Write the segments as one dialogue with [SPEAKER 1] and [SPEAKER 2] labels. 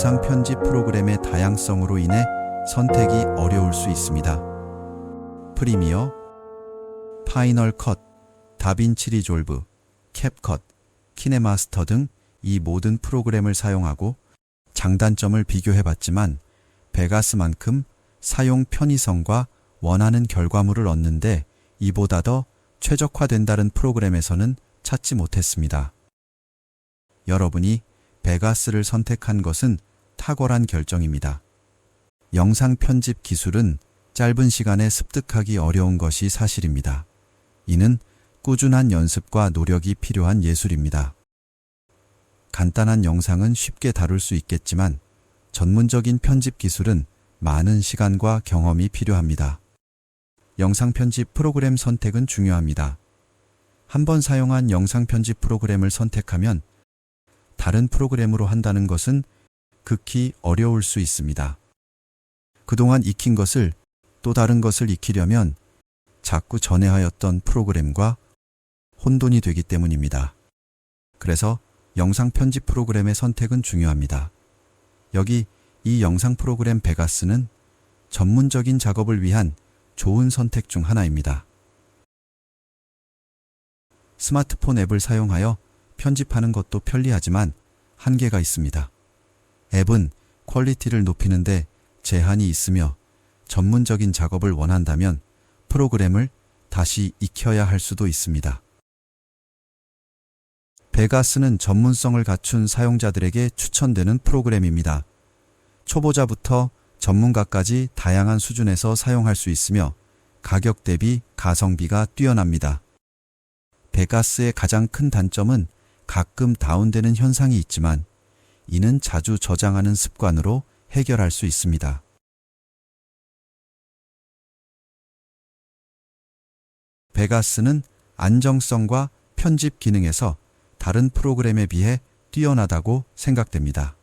[SPEAKER 1] 영상 편집 프로그램의 다양성으로 인해 선택이 어려울 수 있습니다. 프리미어, 파이널 컷, 다빈치 리졸브, 캡컷, 키네마스터 등 이 모든 프로그램을 사용하고 장단점을 비교해봤지만 베가스만큼 사용 편의성과 원하는 결과물을 얻는데 이보다 더 최적화된 프로그램에서는 찾지 못했습니다. 여러분이 베가스를 선택한 것은 탁월한 결정입니다. 영상 편집 기술은 짧은 시간에 습득하기 어려운 것이 사실입니다. 이는 꾸준한 연습과 노력이 필요한 예술입니다. 간단한 영상은 쉽게 다룰 수 있겠지만 전문적인 편집 기술은 많은 시간과 경험이 필요합니다. 영상 편집 프로그램 선택은 중요합니다. 한번 사용한 영상 편집 프로그램을 선택하면 다른 프로그램으로 한다는 것은 극히 어려울 수 있습니다. 그동안 익힌 것을 또 다른 것을 익히려면 자꾸 전에 하였던 프로그램과 혼돈이 되기 때문입니다. 그래서 영상 편집 프로그램의 선택은 중요합니다. 여기 이 영상 프로그램 베가스는 전문적인 작업을 위한 좋은 선택 중 하나입니다. 스마트폰 앱을 사용하여 편집하는 것도 편리하지만 한계가 있습니다. 앱은 퀄리티를 높이는데 제한이 있으며 전문적인 작업을 원한다면 프로그램을 다시 익혀야 할 수도 있습니다. 베가스는 전문성을 갖춘 사용자들에게 추천되는 프로그램입니다. 초보자부터 전문가까지 다양한 수준에서 사용할 수 있으며 가격 대비 가성비가 뛰어납니다. 베가스의 가장 큰 단점은 가끔 다운되는 현상이 있지만 이는 자주 저장하는 습관으로 해결할 수 있습니다. 베가스는 안정성과 편집 기능에서 다른 프로그램에 비해 뛰어나다고 생각됩니다.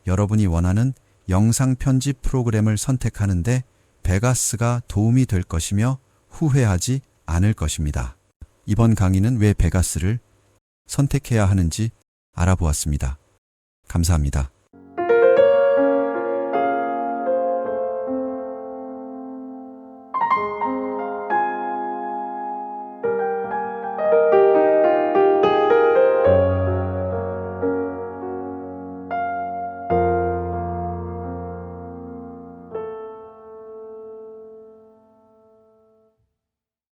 [SPEAKER 1] 여러분이 원하는 영상 편집 프로그램을 선택하는데 베가스가 도움이 될 것이며 후회하지 않을 것입니다. 이번 강의는 왜 베가스를 선택해야 하는지 알아보았습니다. 감사합니다.